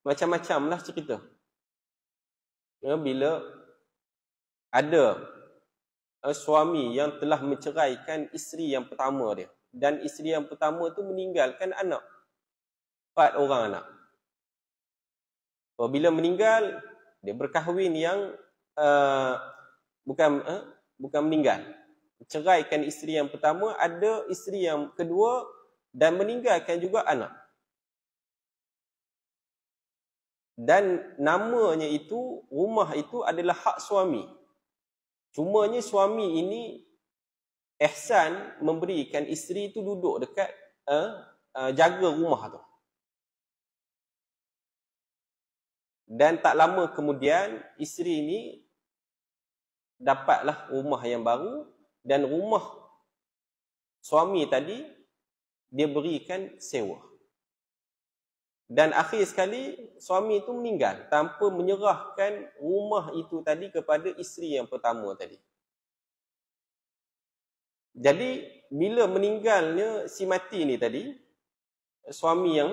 Macam-macam lah cerita. Ya, bila ada suami yang telah menceraikan isteri yang pertama dia, dan isteri yang pertama tu meninggalkan anak, 4 orang anak. Bila meninggal, dia berkahwin yang bukan meninggal, ceraikan isteri yang pertama, ada isteri yang kedua dan meninggalkan juga anak. Dan namanya itu, rumah itu adalah hak suami. Cumanya suami ini ihsan memberikan isteri itu duduk dekat jaga rumah tu. Dan tak lama kemudian isteri ini dapatlah rumah yang baru, dan rumah suami tadi dia berikan sewa. Dan akhir sekali suami itu meninggal tanpa menyerahkan rumah itu tadi kepada isteri yang pertama tadi. Jadi bila meninggalnya si mati ni tadi, suami yang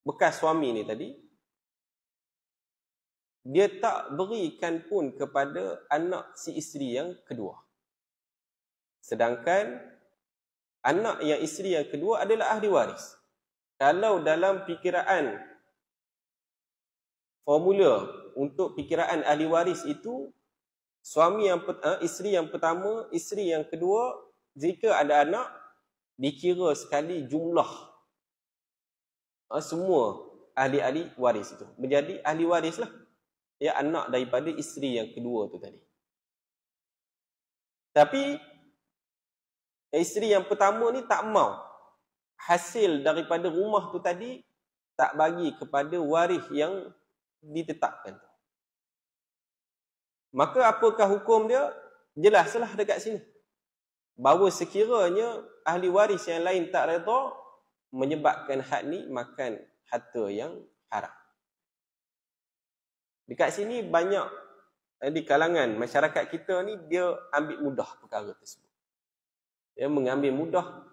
bekas suami ni tadi, dia tak berikan pun kepada anak si isteri yang kedua. Sedangkan anak yang isteri yang kedua adalah ahli waris. Kalau dalam fikiraan formula untuk fikiraan ahli waris itu, isteri yang pertama, isteri yang kedua, jika ada anak, dikira sekali jumlah semua ahli-ahli waris itu. Menjadi ahli waris lah, ya, anak daripada isteri yang kedua tu tadi. Tapi isteri yang pertama ni tak mau hasil daripada rumah tu tadi tak bagi kepada waris yang ditetapkan tu. Maka apakah hukum dia? Jelaslah dekat sini, bahawa sekiranya ahli waris yang lain tak redha, menyebabkan hak ni makan harta yang haram. Dekat sini banyak di kalangan masyarakat kita ni, dia ambil mudah perkara tersebut. Dia mengambil mudah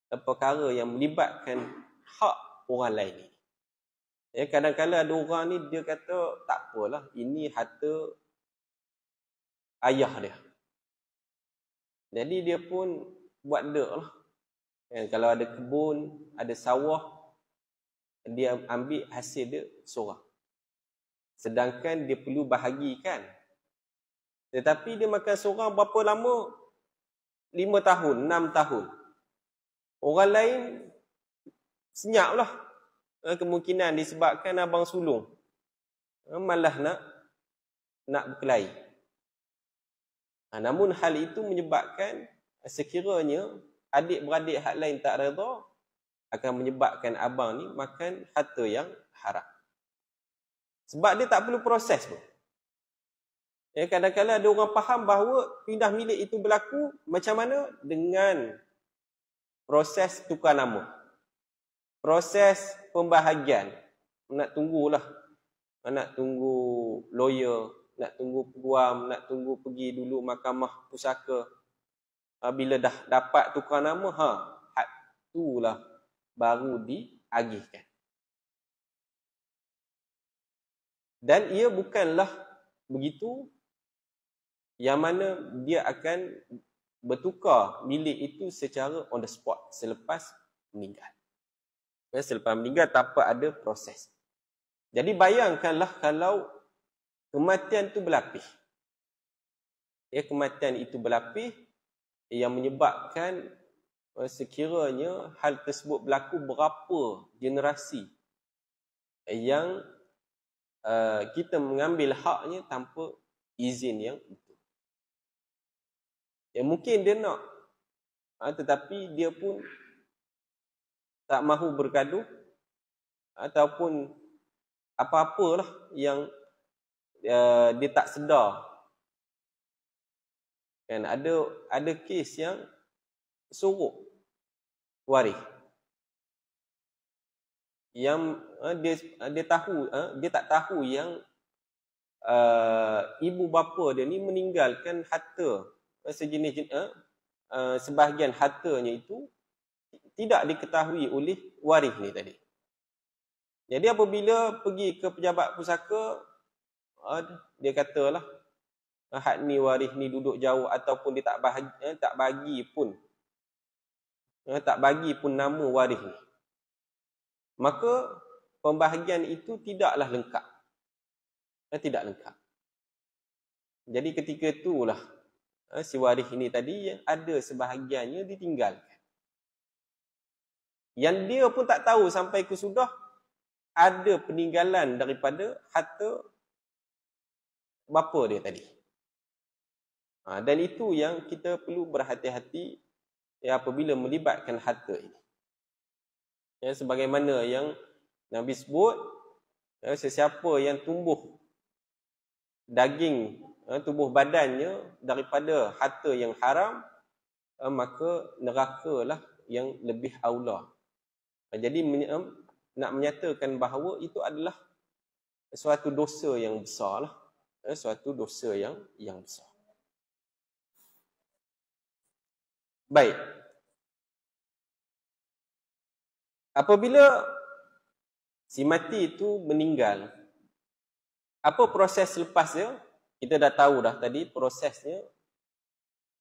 perkara yang melibatkan hak orang lain. Ya, kadang-kadang ada orang ni dia kata tak apalah, ini harta ayah dia. Jadi dia pun buat dek lah. Ya, kalau ada kebun, ada sawah, dia ambil hasil dia seorang. Sedangkan dia perlu bahagikan. Tetapi dia makan seorang berapa lama? 5 tahun, 6 tahun. Orang lain senyap lah. Kemungkinan disebabkan abang sulung malah nak berkelahi. Namun hal itu menyebabkan sekiranya adik-beradik hak lain tak redha, akan menyebabkan abang ni makan harta yang haram. Sebab dia tak perlu proses pun. Ya, kadang-kadang ada orang faham bahawa pindah milik itu berlaku macam mana? Dengan proses tukar nama, proses pembahagian. Nak tunggulah, nak tunggu lawyer, nak tunggu peguam, nak tunggu pergi dulu mahkamah pusaka. Bila dah dapat tukar nama, hak itulah baru diagihkan. Dan ia bukanlah begitu, yang mana dia akan bertukar milik itu secara on the spot selepas meninggal. Selepas meninggal tanpa ada proses. Jadi bayangkanlah kalau kematian itu berlapis. Ya, kematian itu berlapis yang menyebabkan sekiranya hal tersebut berlaku berapa generasi yang kita mengambil haknya tanpa izin yang betul. Ya, mungkin dia nak, tetapi dia pun tak mahu bergaduh, ataupun apa-apalah yang dia tak sedar. Kan ada kes yang sorok waris, yang dia tahu, dia tak tahu yang ibu bapa dia ni meninggalkan harta sejenis sebahagian hartanya itu tidak diketahui oleh waris ni tadi. Jadi apabila pergi ke pejabat pusaka, dia katalah hak ni waris ni duduk jauh ataupun dia tak bagi pun nama waris ni, maka pembahagian itu tidaklah lengkap. Tidak lengkap. Jadi ketika itulah si waris ini tadi ada sebahagiannya ditinggalkan. Yang dia pun tak tahu sampai ke sudah ada peninggalan daripada harta bapa dia tadi. Dan itu yang kita perlu berhati-hati apabila melibatkan harta ini. Sebagaimana yang Nabi sebut, sesiapa yang tumbuh daging, tubuh badannya daripada harta yang haram, maka nerakalah yang lebih aula. Jadi nak menyatakan bahawa itu adalah suatu dosa yang besar lah. Suatu dosa yang besar. Baik. Apabila si mati itu meninggal, apa proses selepas dia? Kita dah tahu dah tadi prosesnya.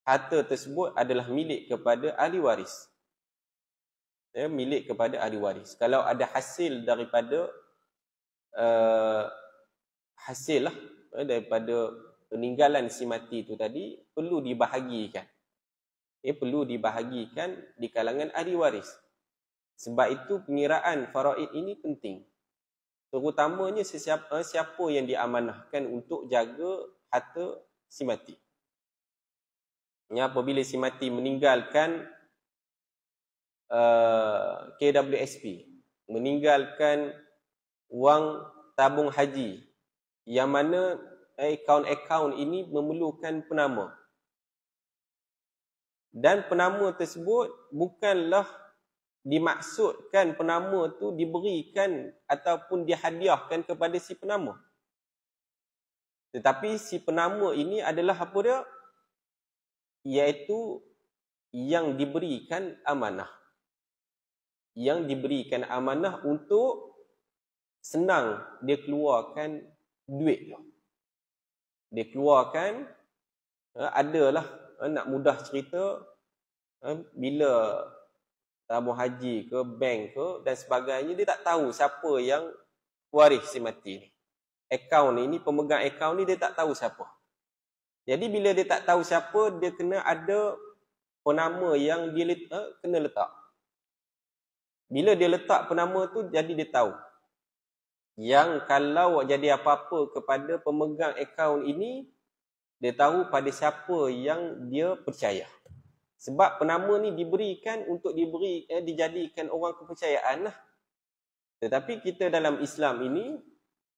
Harta tersebut adalah milik kepada ahli waris. Milik kepada ahli waris. Kalau ada hasil daripada daripada peninggalan si mati itu tadi, perlu dibahagikan. Perlu dibahagikan di kalangan ahli waris. Sebab itu pengiraan faraid ini penting. Terutamanya siapa yang diamanahkan untuk jaga harta si mati. Apabila si mati meninggalkan KWSP, meninggalkan wang tabung haji, yang mana akaun-akaun ini memerlukan penama. Dan penama tersebut bukanlah dimaksudkan penama tu diberikan ataupun dihadiahkan kepada si penama. Tetapi si penama ini adalah apa dia? Iaitu yang diberikan amanah. Yang diberikan amanah untuk senang dia keluarkan duit dia. Dia keluarkan, adalah, nak mudah cerita, bila tabung haji ke, bank ke dan sebagainya, dia tak tahu siapa yang waris si mati ni. Akaun ini, pemegang akaun ni dia tak tahu siapa. Jadi bila dia tak tahu siapa, dia kena ada penama yang dia kena letak. Bila dia letak penama tu, jadi dia tahu yang kalau jadi apa-apa kepada pemegang akaun ini, dia tahu pada siapa yang dia percaya. Sebab penama ni diberikan untuk dijadikan orang kepercayaan lah. Tetapi kita dalam Islam ini,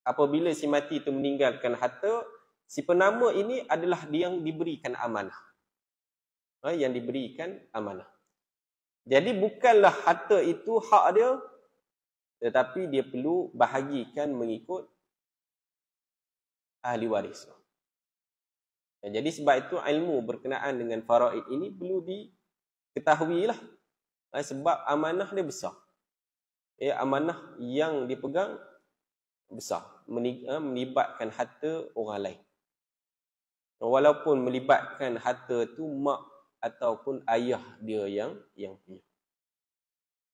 apabila si mati itu meninggalkan harta, si penama ini adalah dia yang diberikan amanah. Yang diberikan amanah. Jadi bukanlah harta itu hak dia, tetapi dia perlu bahagikan mengikut ahli waris. Jadi sebab itu ilmu berkenaan dengan faraid ini perlu diketahuilah. Sebab amanah dia besar. Amanah yang dipegang besar. Melibatkan harta orang lain. Walaupun melibatkan harta tu mak ataupun ayah dia yang punya.